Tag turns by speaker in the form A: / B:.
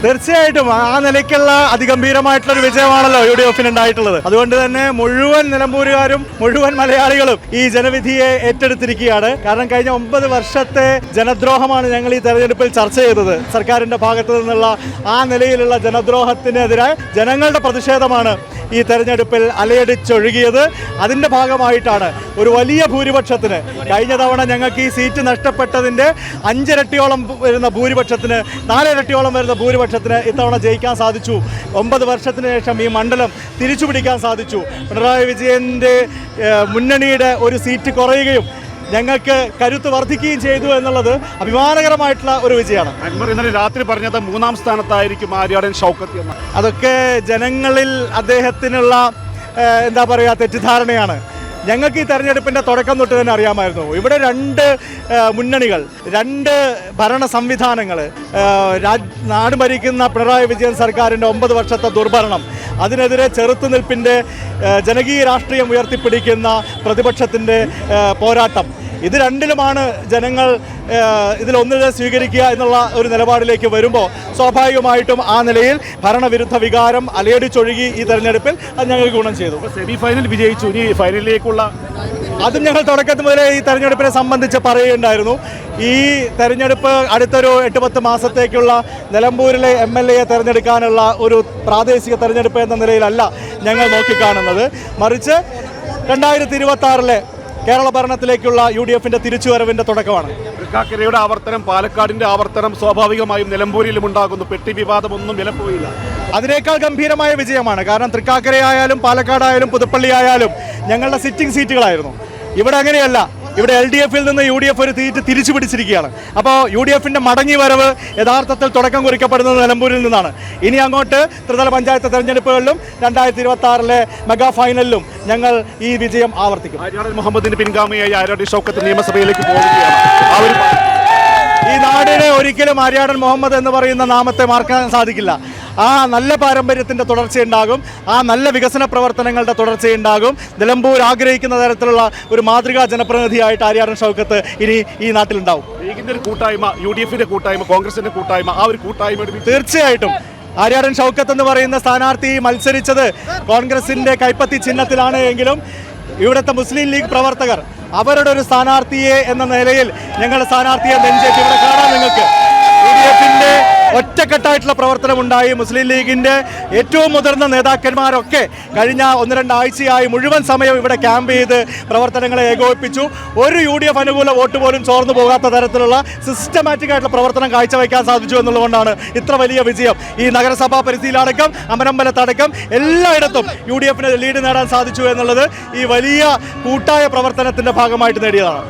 A: തീർച്ചയായിട്ടും ആ നിലയ്ക്കുള്ള അതിഗംഭീരമായിട്ടുള്ള ഒരു വിജയമാണല്ലോ UDF ഉണ്ടായിട്ടുള്ളത്. അതുകൊണ്ട് തന്നെ മുഴുവൻ നിലമ്പൂരുകാരും മുഴുവൻ മലയാളികളും ഈ ജനവിധിയെ ഏറ്റെടുത്തിരിക്കുകയാണ്. കാരണം കഴിഞ്ഞ 9 വർഷത്തെ ജനദ്രോഹമാണ് ഞങ്ങൾ ഈ തെരഞ്ഞെടുപ്പിൽ ചർച്ച ചെയ്തത്. സർക്കാരിന്റെ ഭാഗത്തു നിന്നുള്ള ആ നിലയിലുള്ള ജനദ്രോഹത്തിനെതിരെ ജനങ്ങളുടെ പ്രതിഷേധമാണ് ഈ തെരഞ്ഞെടുപ്പിൽ അലയടിച്ചൊഴുകിയത്. അതിൻ്റെ ഭാഗമായിട്ടാണ് ഒരു വലിയ ഭൂരിപക്ഷത്തിന് കഴിഞ്ഞ തവണ ഞങ്ങൾക്ക് ഈ സീറ്റ് നഷ്ടപ്പെട്ടതിൻ്റെ 5 ഇരട്ടിയോളം വരുന്ന ഭൂരിപക്ഷത്തിന് 4 ഇരട്ടിയോളം വരുന്ന ഭൂരിപക്ഷത്തിന് ഇത്തവണ ജയിക്കാൻ സാധിച്ചു. 9 വർഷത്തിന് ശേഷം ഈ മണ്ഡലം തിരിച്ചു പിടിക്കാൻ സാധിച്ചു. പിണറായി വിജയൻ്റെ മുന്നണിയുടെ ഒരു സീറ്റ് കുറയുകയും ഞങ്ങൾക്ക് കരുത്ത് വർദ്ധിക്കുകയും ചെയ്തു എന്നുള്ളത് അഭിമാനകരമായിട്ടുള്ള ഒരു വിജയമാണ്.
B: ഇന്നലെ രാത്രി പറഞ്ഞത് 3-ാം സ്ഥാനത്തായിരിക്കും ആര്യാടൻ ഷൗക്കത്ത് എന്ന്.
A: അതൊക്കെ ജനങ്ങളിൽ അദ്ദേഹത്തിനുള്ള എന്താ പറയുക തെറ്റിദ്ധാരണയാണ്. ഞങ്ങൾക്ക് ഈ തെരഞ്ഞെടുപ്പിൻ്റെ തുടക്കം തൊട്ട് തന്നെ അറിയാമായിരുന്നു. ഇവിടെ 2 മുന്നണികൾ, 2 ഭരണ സംവിധാനങ്ങൾ, നാട് ഭരിക്കുന്ന പിണറായി വിജയൻ സർക്കാരിൻ്റെ 9 വർഷത്തെ ദുർഭരണം, അതിനെതിരെ ചെറുത്തുനിൽപ്പിൻ്റെ ജനകീയ രാഷ്ട്രീയം ഉയർത്തിപ്പിടിക്കുന്ന പ്രതിപക്ഷത്തിൻ്റെ പോരാട്ടം, ഇത് രണ്ടിലുമാണ് ജനങ്ങൾ ഇതിലൊന്നിനെ സ്വീകരിക്കുക എന്നുള്ള ഒരു നിലപാടിലേക്ക് വരുമ്പോൾ സ്വാഭാവികമായിട്ടും ആ നിലയിൽ ഭരണവിരുദ്ധ വികാരം അലയടിച്ചൊഴുകി ഈ തെരഞ്ഞെടുപ്പിൽ അത് ഞങ്ങൾക്ക് ഗുണം ചെയ്തു.
B: സെമി ഫൈനൽ വിജയിച്ചു, ഇനി ഫൈനലിലേക്കുള്ള
A: അതും ഞങ്ങൾ തുടക്കത്തിൽ മുതലേ ഈ തെരഞ്ഞെടുപ്പിനെ സംബന്ധിച്ച് പറയുകയുണ്ടായിരുന്നു. ഈ തെരഞ്ഞെടുപ്പ് അടുത്തൊരു 8-10 മാസത്തേക്കുള്ള നിലമ്പൂരിലെ MLA തിരഞ്ഞെടുക്കാനുള്ള ഒരു പ്രാദേശിക തെരഞ്ഞെടുപ്പ് എന്ന നിലയിലല്ല ഞങ്ങൾ നോക്കിക്കാണുന്നത്. മറിച്ച് 2026 കേരള ഭരണത്തിലേക്കുള്ള UDFന്റെ തിരിച്ചുവരവിന്റെ തുടക്കമാണ്.
B: തൃക്കാക്കരയുടെ ആവർത്തനം, പാലക്കാടിന്റെ ആവർത്തനം സ്വാഭാവികമായും നിലമ്പൂരിലും ഉണ്ടാകുന്നു. പെട്ടി വിവാദമൊന്നും വിലപ്പോയില്ല.
A: അതിനേക്കാൾ ഗംഭീരമായ വിജയമാണ്. കാരണം തൃക്കാക്കരയായാലും പാലക്കാടായാലും പുതുപ്പള്ളി ആയാലും ഞങ്ങളുടെ സിറ്റിംഗ് സീറ്റുകളായിരുന്നു. ഇവിടെ അങ്ങനെയല്ല. ഇവിടെ LDFൽ നിന്ന് UDF ഒരു സീറ്റ് തിരിച്ചു പിടിച്ചിരിക്കുകയാണ്. അപ്പോൾ UDFന്റെ മടങ്ങി വരവ് യഥാർത്ഥത്തിൽ തുടക്കം കുറിക്കപ്പെടുന്നത് നിലമ്പൂരിൽ നിന്നാണ്. ഇനി അങ്ങോട്ട് ത്രിതല പഞ്ചായത്ത് തെരഞ്ഞെടുപ്പുകളിലും 2026 മെഗാ ഫൈനലിലും ഞങ്ങൾ ഈ വിജയം ആവർത്തിക്കും.
B: ആര്യാടൻ മുഹമ്മദിന് പിൻഗാമിയായി ആര്യാടൻ ഷൗക്കത്ത് നിയമസഭയിലേക്ക് പോവുകയാണ്.
A: ഈ നാടിന് ഒരിക്കലും ആര്യാടൻ മുഹമ്മദ് എന്ന് പറയുന്ന നാമത്തെ മറക്കാൻ സാധിക്കില്ല. ആ നല്ല പാരമ്പര്യത്തിൻ്റെ തുടർച്ചയുണ്ടാകും, ആ നല്ല വികസന പ്രവർത്തനങ്ങളുടെ തുടർച്ചയുണ്ടാകും. നിലമ്പൂർ ആഗ്രഹിക്കുന്ന തരത്തിലുള്ള ഒരു മാതൃകാ ജനപ്രതിനിധിയായിട്ട് ആര്യാടൻ ഷൗക്കത്ത് ഇനി ഈ നാട്ടിലുണ്ടാവും.
B: ലീഗിന്റെ ഒരു കൂട്ടായ്മ, UDFന്റെ കൂട്ടായ്മ, കോൺഗ്രസിന്റെ കൂട്ടായ്മ, ആ ഒരു കൂട്ടായ്മ
A: തീർച്ചയായിട്ടും ആര്യാടൻ ഷൗക്കത്ത് എന്ന് പറയുന്ന സ്ഥാനാർത്ഥി മത്സരിച്ചത് കോൺഗ്രസിൻ്റെ കൈപ്പത്തി ചിഹ്നത്തിലാണ് എങ്കിലും ഇവിടുത്തെ മുസ്ലിം ലീഗ് പ്രവർത്തകർ അവരുടെ ഒരു സ്ഥാനാർത്ഥിയെ എന്ന നിലയിൽ ഞങ്ങളുടെ സ്ഥാനാർത്ഥിയെ നെഞ്ചേറ്റി ഇവിടെ കാണാം. നിങ്ങൾക്ക് UDFന്റെ ഒറ്റക്കെട്ടായിട്ടുള്ള പ്രവർത്തനമുണ്ടായി. മുസ്ലിം ലീഗിൻ്റെ ഏറ്റവും മുതിർന്ന നേതാക്കന്മാരൊക്കെ കഴിഞ്ഞ 1-2 ആഴ്ചയായി മുഴുവൻ സമയം ഇവിടെ ക്യാമ്പ് ചെയ്ത് പ്രവർത്തനങ്ങളെ ഏകോപിപ്പിച്ചു. ഒരു UDF അനുകൂല വോട്ട് പോലും ചോർന്നു പോകാത്ത തരത്തിലുള്ള സിസ്റ്റമാറ്റിക് ആയിട്ടുള്ള പ്രവർത്തനം കാഴ്ചവെക്കാൻ സാധിച്ചു എന്നുള്ളതുകൊണ്ടാണ് ഇത്ര വലിയ വിജയം. ഈ നഗരസഭാ പരിധിയിലടക്കം അമരമ്പലത്തടക്കം എല്ലായിടത്തും UDFന് ലീഡ് നേടാൻ സാധിച്ചു എന്നുള്ളത് ഈ വലിയ കൂട്ടായ പ്രവർത്തനത്തിൻ്റെ ഭാഗമായിട്ട് നേടിയതാണ്.